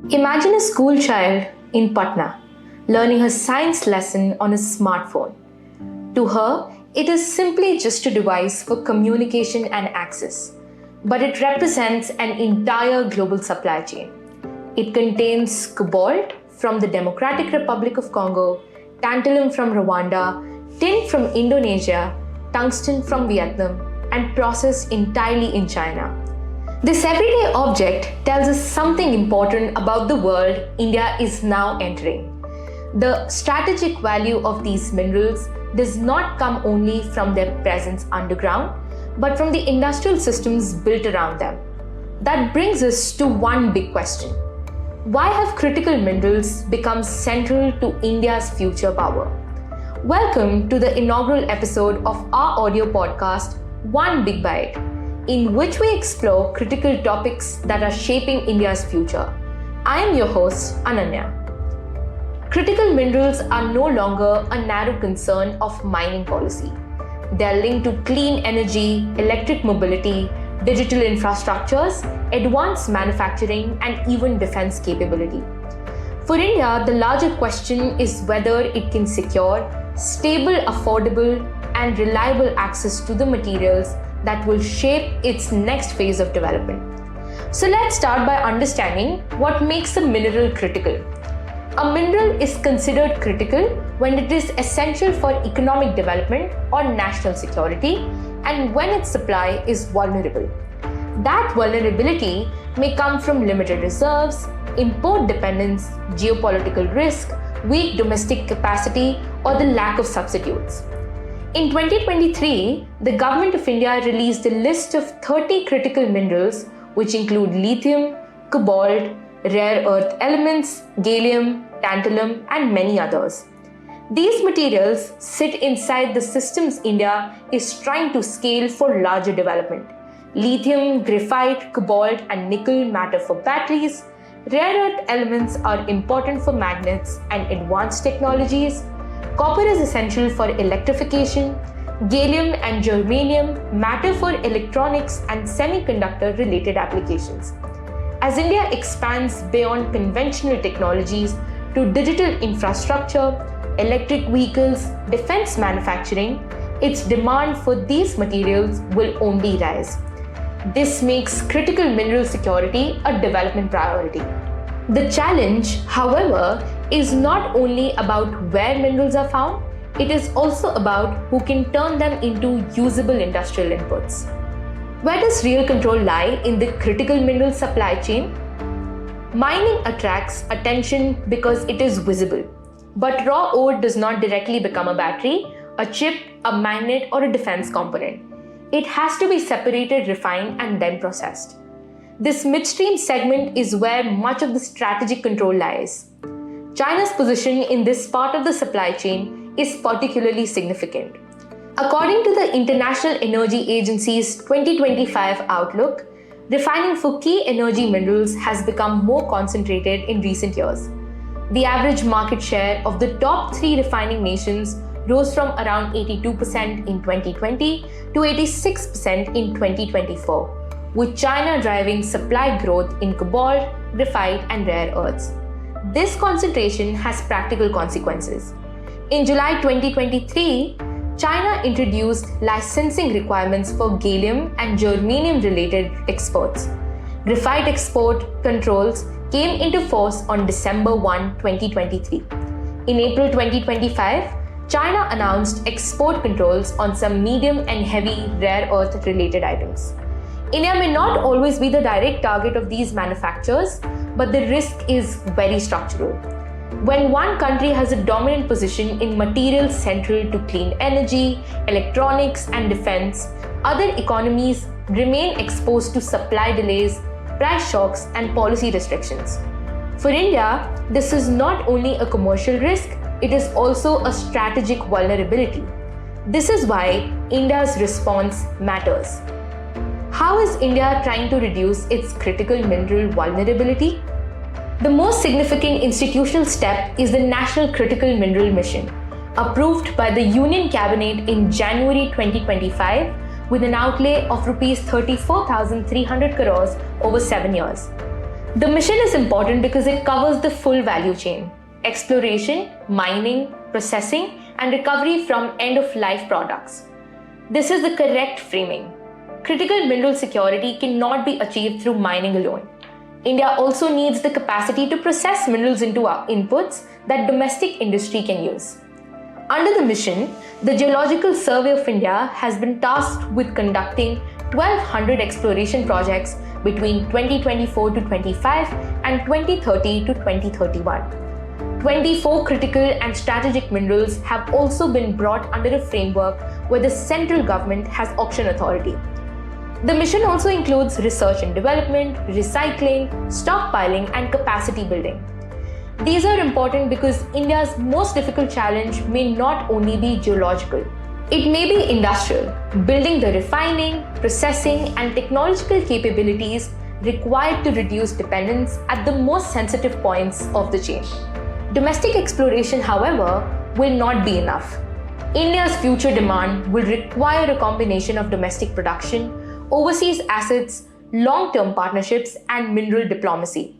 Imagine a school child in Patna learning a science lesson on a smartphone. To her, it is simply just a device for communication and access, but it represents an entire global supply chain. It contains cobalt from the Democratic Republic of Congo, tantalum from Rwanda, tin from Indonesia, tungsten from Vietnam, and processed entirely in China. This everyday object tells us something important about the world India is now entering. The strategic value of these minerals does not come only from their presence underground, but from the industrial systems built around them. That brings us to one big question. Why have critical minerals become central to India's future power? Welcome to the inaugural episode of our audio podcast, One Big Bite, in which we explore critical topics that are shaping India's future. I am your host, Ananya. Critical minerals are no longer a narrow concern of mining policy. They are linked to clean energy, electric mobility, digital infrastructures, advanced manufacturing, and even defense capability. For India, the larger question is whether it can secure stable, affordable, and reliable access to the materials that will shape its next phase of development. So let's start by understanding what makes a mineral critical. A mineral is considered critical when it is essential for economic development or national security and when its supply is vulnerable. That vulnerability may come from limited reserves, import dependence, geopolitical risk, weak domestic capacity, or the lack of substitutes. In 2023, the Government of India released a list of 30 critical minerals which include lithium, cobalt, rare earth elements, gallium, tantalum, and many others. These materials sit inside the systems India is trying to scale for larger development. Lithium, graphite, cobalt, and nickel matter for batteries. Rare earth elements are important for magnets and advanced technologies. Copper is essential for electrification. Gallium and germanium matter for electronics and semiconductor-related applications. As India expands beyond conventional technologies to digital infrastructure, electric vehicles, defense manufacturing, its demand for these materials will only rise. This makes critical mineral security a development priority. The challenge, however, is not only about where minerals are found, it is also about who can turn them into usable industrial inputs. Where does real control lie in the critical mineral supply chain? Mining attracts attention because it is visible, but raw ore does not directly become a battery, a chip, a magnet, or a defense component. It has to be separated, refined, and then processed. This midstream segment is where much of the strategic control lies. China's position in this part of the supply chain is particularly significant. According to the International Energy Agency's 2025 outlook, refining for key energy minerals has become more concentrated in recent years. The average market share of the top 3 refining nations rose from around 82% in 2020 to 86% in 2024, with China driving supply growth in cobalt, graphite, and rare earths. This concentration has practical consequences. In July 2023, China introduced licensing requirements for gallium and germanium-related exports. Graphite export controls came into force on December 1, 2023. In April 2025, China announced export controls on some medium and heavy rare earth-related items. India may not always be the direct target of these manufacturers, but the risk is very structural. When one country has a dominant position in materials central to clean energy, electronics, and defense, other economies remain exposed to supply delays, price shocks, and policy restrictions. For India, this is not only a commercial risk, it is also a strategic vulnerability. This is why India's response matters. How is India trying to reduce its critical mineral vulnerability? The most significant institutional step is the National Critical Mineral Mission, approved by the Union Cabinet in January 2025 with an outlay of Rs 34,300 crores over 7 years. The mission is important because it covers the full value chain: exploration, mining, processing, and recovery from end-of-life products. This is the correct framing. Critical mineral security cannot be achieved through mining alone. India also needs the capacity to process minerals into inputs that domestic industry can use. Under the mission, the Geological Survey of India has been tasked with conducting 1,200 exploration projects between 2024 to 25 and 2030 to 2031. 24 critical and strategic minerals have also been brought under a framework where the central government has auction authority. The mission also includes research and development, recycling, stockpiling, and capacity building. These are important because India's most difficult challenge may not only be geological. It may be industrial, building the refining, processing, and technological capabilities required to reduce dependence at the most sensitive points of the chain. Domestic exploration, however, will not be enough. India's future demand will require a combination of domestic production, overseas assets, long-term partnerships, and mineral diplomacy.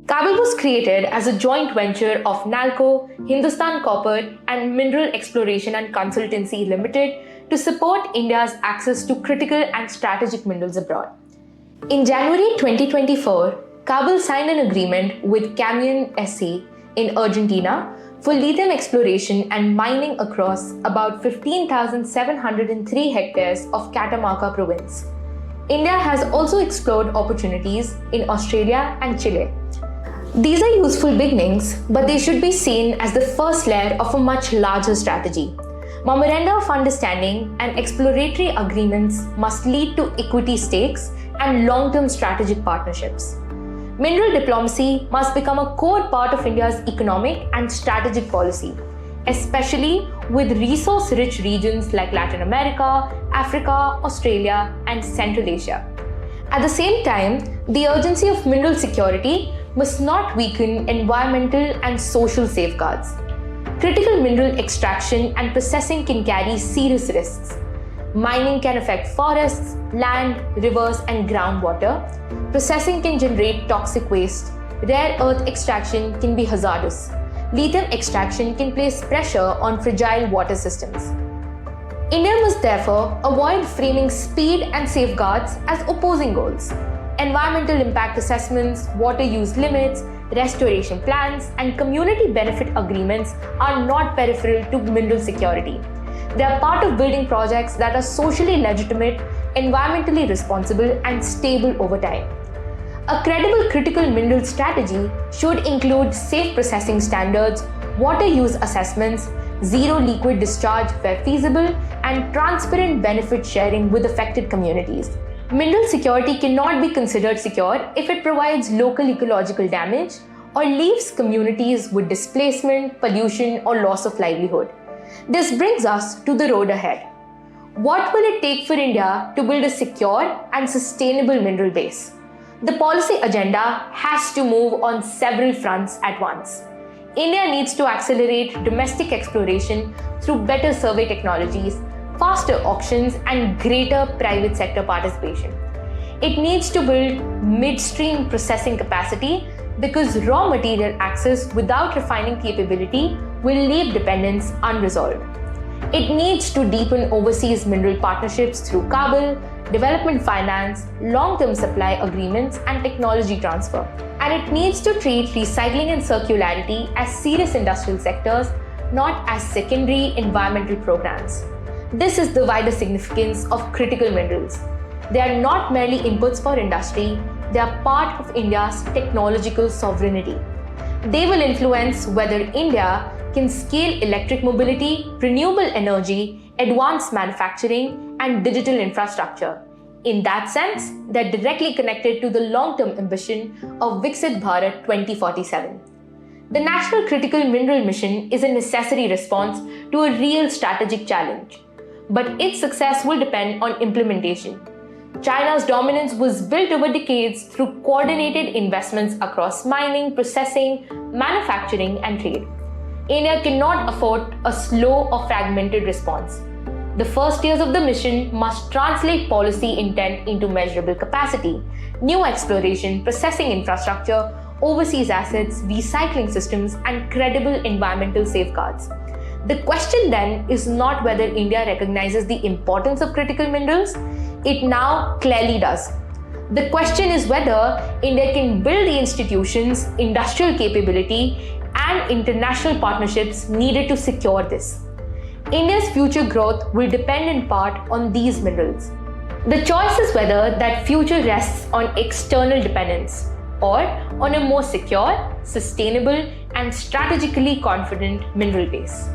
Kabel was created as a joint venture of NALCO, Hindustan Copper, and Mineral Exploration and Consultancy Limited to support India's access to critical and strategic minerals abroad. In January 2024, Kabel signed an agreement with Camion SC in Argentina for lithium exploration and mining across about 15,703 hectares of Catamarca province. India has also explored opportunities in Australia and Chile. These are useful beginnings, but they should be seen as the first layer of a much larger strategy. Memoranda of understanding and exploratory agreements must lead to equity stakes and long-term strategic partnerships. Mineral diplomacy must become a core part of India's economic and strategic policy, especially with resource-rich regions like Latin America, Africa, Australia, and Central Asia. At the same time, the urgency of mineral security must not weaken environmental and social safeguards. Critical mineral extraction and processing can carry serious risks. Mining can affect forests, land, rivers, and groundwater. Processing can generate toxic waste. Rare earth extraction can be hazardous. Lithium extraction can place pressure on fragile water systems. India must therefore avoid framing speed and safeguards as opposing goals. Environmental impact assessments, water use limits, restoration plans, and community benefit agreements are not peripheral to mineral security. They are part of building projects that are socially legitimate, environmentally responsible, and stable over time. A credible critical mineral strategy should include safe processing standards, water use assessments, zero liquid discharge where feasible, and transparent benefit sharing with affected communities. Mineral security cannot be considered secure if it provides local ecological damage or leaves communities with displacement, pollution, or loss of livelihood. This brings us to the road ahead. What will it take for India to build a secure and sustainable mineral base? The policy agenda has to move on several fronts at once. India needs to accelerate domestic exploration through better survey technologies, faster auctions, and greater private sector participation. It needs to build midstream processing capacity because raw material access without refining capability will leave dependence unresolved. It needs to deepen overseas mineral partnerships through Kabel, development finance, long-term supply agreements, and technology transfer. And it needs to treat recycling and circularity as serious industrial sectors, not as secondary environmental programs. This is the wider significance of critical minerals. They are not merely inputs for industry, they are part of India's technological sovereignty. They will influence whether India can scale electric mobility, renewable energy, advanced manufacturing, and digital infrastructure. In that sense, they're directly connected to the long-term ambition of Viksit Bharat 2047. The National Critical Mineral Mission is a necessary response to a real strategic challenge, but its success will depend on implementation. China's dominance was built over decades through coordinated investments across mining, processing, manufacturing, and trade. India cannot afford a slow or fragmented response. The first years of the mission must translate policy intent into measurable capacity, new exploration, processing infrastructure, overseas assets, recycling systems, and credible environmental safeguards. The question then is not whether India recognizes the importance of critical minerals. It now clearly does. The question is whether India can build the institutions, industrial capability, and international partnerships needed to secure this. India's future growth will depend in part on these minerals. The choice is whether that future rests on external dependence or on a more secure, sustainable, and strategically confident mineral base.